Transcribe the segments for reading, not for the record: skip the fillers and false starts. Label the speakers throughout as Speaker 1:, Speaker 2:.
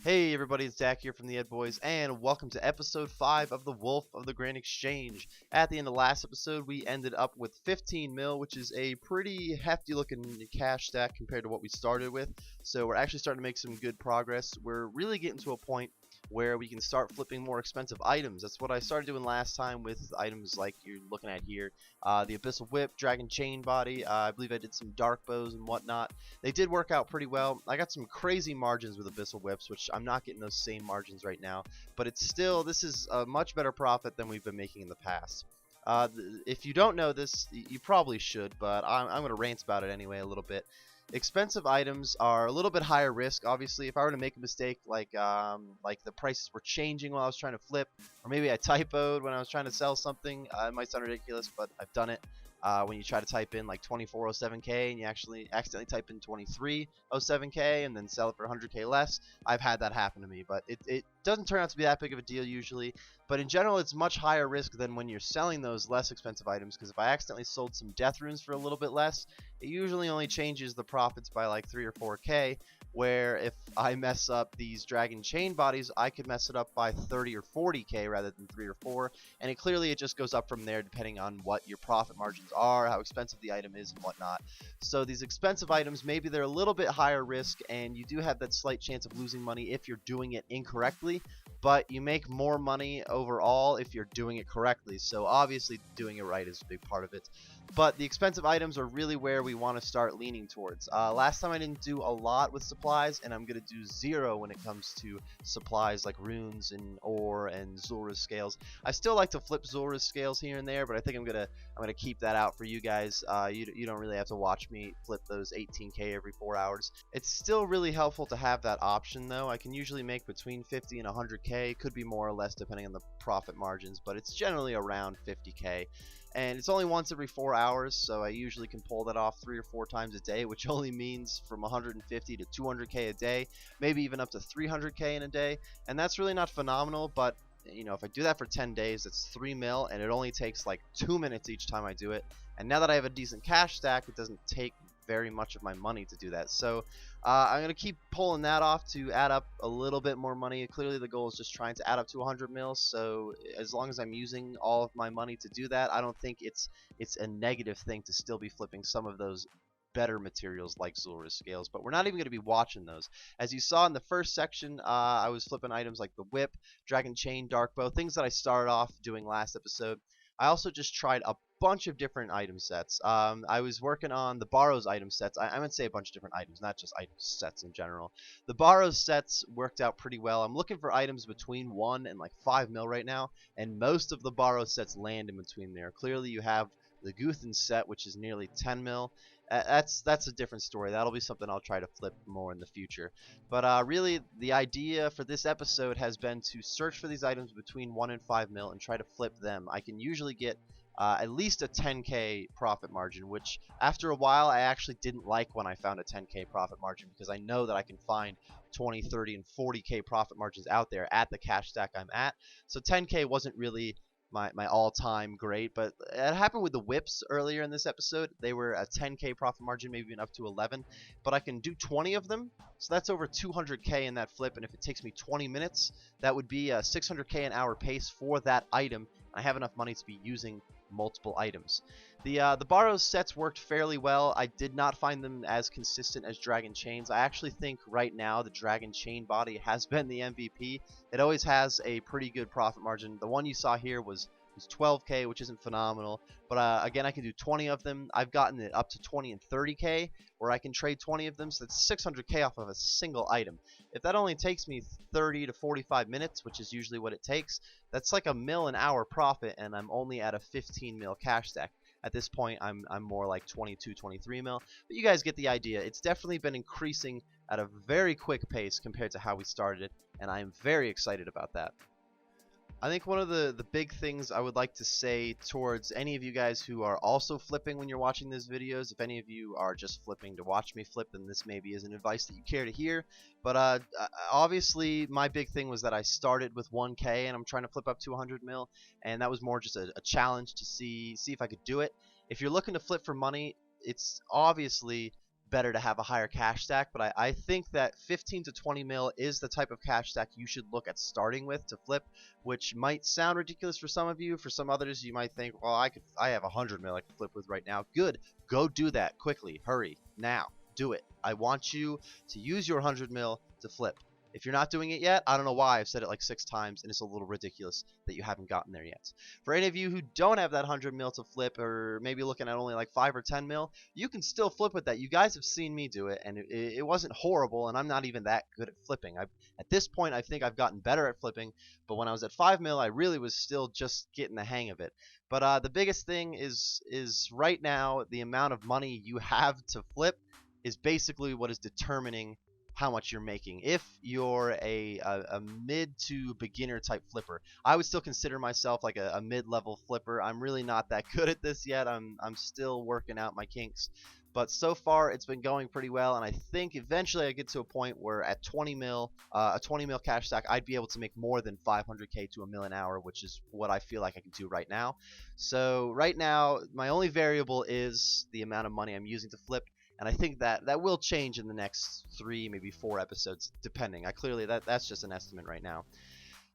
Speaker 1: Hey everybody, it's Dak here from the Ed Boys, and welcome to episode 5 of the Wolf of the Grand Exchange. At the end of last episode, we ended up with 15 mil, which is a pretty hefty looking cash stack compared to what we started with. So we're actually starting to make some good progress. We're really getting to a point where we can start flipping more expensive items. That's what I started doing last time with items like you're looking at here. The Abyssal Whip, Dragon Chain Body, I believe I did some Dark Bows and whatnot. They did work out pretty well. I got some crazy margins with Abyssal Whips, which I'm not getting those same margins right now. But it's still, this is a much better profit than we've been making in the past. If you don't know this, you probably should, but I'm going to rant about it anyway a little bit. Expensive items are a little bit higher risk. Obviously, if I were to make a mistake, like the prices were changing while I was trying to flip, or maybe I typoed when I was trying to sell something, it might sound ridiculous, but I've done it. When you try to type in like 2407K and you actually accidentally type in 2307K and then sell it for 100K less, I've had that happen to me. But it doesn't turn out to be that big of a deal usually. But in general, it's much higher risk than when you're selling those less expensive items, because if I accidentally sold some death runes for a little bit less, it usually only changes the profits by like 3 or 4K. Where if I mess up these dragon chain bodies, I could mess it up by 30 or 40K rather than 3 or 4, and it just goes up from there depending on what your profit margins are, how expensive the item is, and whatnot. So these expensive items, maybe they're a little bit higher risk, and you do have that slight chance of losing money if you're doing it incorrectly, but you make more money overall if you're doing it correctly. So obviously doing it right is a big part of it. But the expensive items are really where we want to start leaning towards. Last time I didn't do a lot with supplies, and I'm going to do 0 when it comes to supplies like runes and ore and Zulrah scales. I still like to flip Zulrah scales here and there, but I think I'm gonna keep that out for you guys. You don't really have to watch me flip those 18K every 4 hours. It's still really helpful to have that option though. I can usually make between 50 and 100K, could be more or less depending on the profit margins, but it's generally around 50K. And it's only once every 4 hours, so I usually can pull that off 3 or 4 times a day, which only means from 150 to 200K a day, maybe even up to 300K in a day. And that's really not phenomenal, but you know, if I do that for 10 days, it's 3 mil, and it only takes like 2 minutes each time I do it. And now that I have a decent cash stack, it doesn't take very much of my money to do that. So I'm going to keep pulling that off to add up a little bit more money. Clearly the goal is just trying to add up to 100 mil, so as long as I'm using all of my money to do that, I don't think it's a negative thing to still be flipping some of those better materials like Zulrah scales, but we're not even going to be watching those. As you saw in the first section, I was flipping items like the Whip, Dragon Chain, Dark Bow, things that I started off doing last episode. I also just tried a bunch of different item sets. I was working on the Borrows item sets. I would say a bunch of different items, not just item sets in general. The Borrows sets worked out pretty well. I'm looking for items between 1 and like 5 mil right now, and most of the Borrows sets land in between there. Clearly you have the Guthan set, which is nearly 10 mil. That's a different story. That'll be something I'll try to flip more in the future. But really, the idea for this episode has been to search for these items between 1 and 5 mil and try to flip them. I can usually get at least a 10K profit margin, which after a while I actually didn't like when I found a 10K profit margin, because I know that I can find 20, 30, and 40K profit margins out there at the cash stack I'm at. So 10K wasn't really my all-time great, but it happened with the whips earlier in this episode. They were a 10K profit margin, maybe even up to 11, but I can do 20 of them, so that's over 200K in that flip, and if it takes me 20 minutes, that would be a 600K an hour pace for that item. I have enough money to be using multiple items. The Borrows sets worked fairly well. I did not find them as consistent as Dragon Chains. I actually think right now the Dragon Chain body has been the MVP. It always has a pretty good profit margin. The one you saw here was 12K, which isn't phenomenal, but again, I can do 20 of them. I've gotten it up to 20 and 30K where I can trade 20 of them, so that's 600K off of a single item. If that only takes me 30 to 45 minutes, which is usually what it takes, that's like a mil an hour profit, and I'm only at a 15 mil cash stack. At this point, I'm more like 22, 23 mil, but you guys get the idea. It's definitely been increasing at a very quick pace compared to how we started it, and I am very excited about that. I think one of the big things I would like to say towards any of you guys who are also flipping when you're watching these videos, if any of you are just flipping to watch me flip, then this maybe isn't advice that you care to hear. But obviously, my big thing was that I started with 1K and I'm trying to flip up to 100 mil, and that was more just a challenge to see if I could do it. If you're looking to flip for money, it's obviously better to have a higher cash stack, but I think that 15 to 20 mil is the type of cash stack you should look at starting with to flip, which might sound ridiculous for some of you. For some others, you might think, well, I have 100 mil I can flip with right now. Good, go do that quickly, hurry, now, do it. I want you to use your 100 mil to flip. If you're not doing it yet, I don't know why. I've said it like 6 times, and it's a little ridiculous that you haven't gotten there yet. For any of you who don't have that 100 mil to flip, or maybe looking at only like 5 or 10 mil, you can still flip with that. You guys have seen me do it, and it wasn't horrible, and I'm not even that good at flipping. At this point, I think I've gotten better at flipping, but when I was at 5 mil, I really was still just getting the hang of it. But the biggest thing is right now, the amount of money you have to flip is basically what is determining how much you're making. If you're a mid to beginner type flipper, I would still consider myself like a mid-level flipper. I'm really not that good at this yet. I'm still working out my kinks, but so far it's been going pretty well, and I think eventually I get to a point where at 20 mil, a 20 mil cash stack, I'd be able to make more than 500k to a mil an hour, which is what I feel like I can do right now. So right now, my only variable is the amount of money I'm using to flip. And I think that will change in the next 3, maybe 4 episodes, depending. Clearly that's just an estimate right now.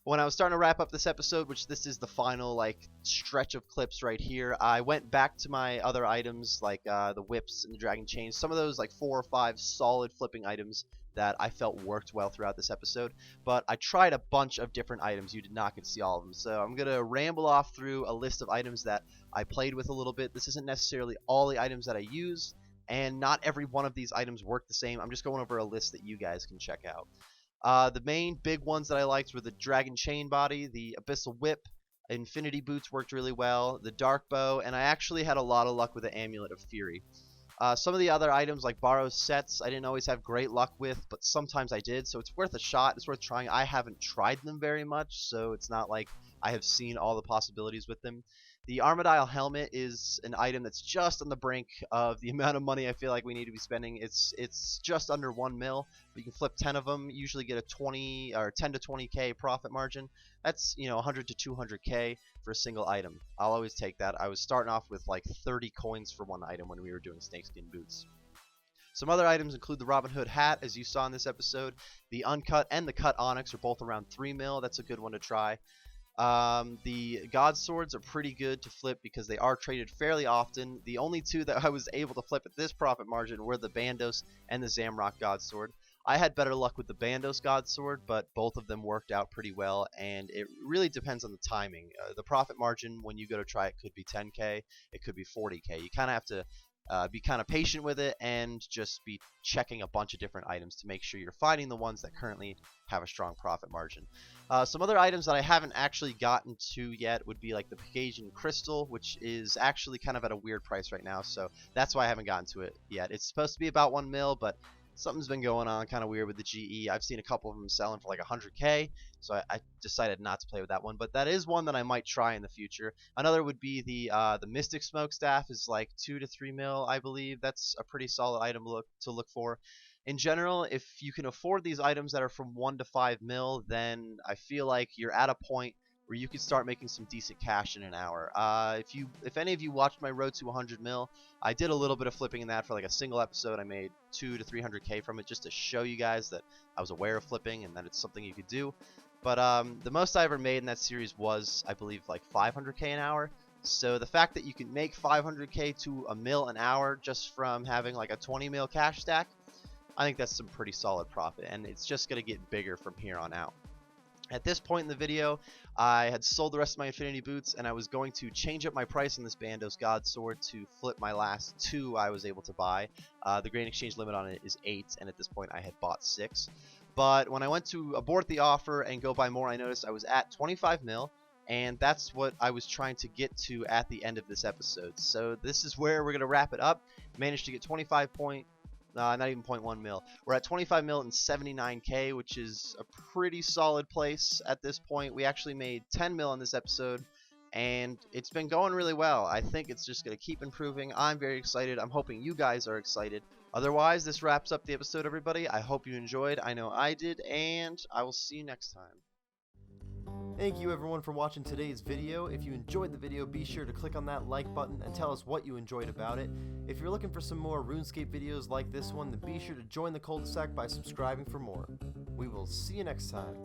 Speaker 1: When I was starting to wrap up this episode, which this is the final like stretch of clips right here, I went back to my other items like the whips and the dragon chains. Some of those like 4 or 5 solid flipping items that I felt worked well throughout this episode. But I tried a bunch of different items. You did not get to see all of them. So I'm going to ramble off through a list of items that I played with a little bit. This isn't necessarily all the items that I used, and not every one of these items work the same. I'm just going over a list that you guys can check out. The main big ones that I liked were the Dragon Chain Body, the Abyssal Whip, Infinity Boots worked really well, the Dark Bow, and I actually had a lot of luck with the Amulet of Fury. Some of the other items like Borrow Sets, I didn't always have great luck with, but sometimes I did, so it's worth a shot. It's worth trying. I haven't tried them very much, so it's not like I have seen all the possibilities with them. The Armadile Helmet is an item that's just on the brink of the amount of money I feel like we need to be spending. It's just under 1 mil, but you can flip 10 of them, usually get a 20 or 10 to 20k profit margin. That's 100 to 200k for a single item. I'll always take that. I was starting off with like 30 coins for one item when we were doing snakeskin boots. Some other items include the Robin Hood hat, as you saw in this episode. The Uncut and the Cut Onyx are both around 3 mil. That's a good one to try. The God Swords are pretty good to flip because they are traded fairly often. The only 2 that I was able to flip at this profit margin were the Bandos and the Zamrock God Sword. I had better luck with the Bandos God Sword, but both of them worked out pretty well, and it really depends on the timing. The profit margin when you go to try it could be 10k, it could be 40k. You kind of have to be kind of patient with it and just be checking a bunch of different items to make sure you're finding the ones that currently have a strong profit margin. Some other items that I haven't actually gotten to yet would be like the Pegasian Crystal, which is actually kind of at a weird price right now, so that's why I haven't gotten to it yet. It's supposed to be about 1 mil, but something's been going on kind of weird with the GE. I've seen a couple of them selling for like 100k, so I decided not to play with that one, but that is one that I might try in the future. Another would be the Mystic Smokestaff, is like 2 to 3 mil, I believe. That's a pretty solid item to look for. In general, if you can afford these items that are from 1 to 5 mil, then I feel like you're at a point where you can start making some decent cash in an hour. If any of you watched my road to 100 mil, I did a little bit of flipping in that for like a single episode. I made 2 to 300k from it just to show you guys that I was aware of flipping and that it's something you could do. But the most I ever made in that series was, I believe, like 500k an hour. So the fact that you can make 500k to a mil an hour just from having like a 20 mil cash stack, I think that's some pretty solid profit, and it's just going to get bigger from here on out. At this point in the video, I had sold the rest of my Infinity Boots, and I was going to change up my price on this Bandos God Sword to flip my last 2 I was able to buy. The grain exchange limit on it is 8, and at this point I had bought 6. But when I went to abort the offer and go buy more, I noticed I was at 25 mil, and that's what I was trying to get to at the end of this episode. So this is where we're going to wrap it up. Managed to get 25 point... not even 0.1 mil. We're at 25 mil and 79k, which is a pretty solid place at this point. We actually made 10 mil in this episode, and it's been going really well. I think it's just going to keep improving. I'm very excited. I'm hoping you guys are excited. Otherwise, this wraps up the episode, everybody. I hope you enjoyed. I know I did, and I will see you next time.
Speaker 2: Thank you everyone for watching today's video. If you enjoyed the video, be sure to click on that like button and tell us what you enjoyed about it. If you're looking for some more RuneScape videos like this one, then be sure to join the cul-de-sac by subscribing for more. We will see you next time.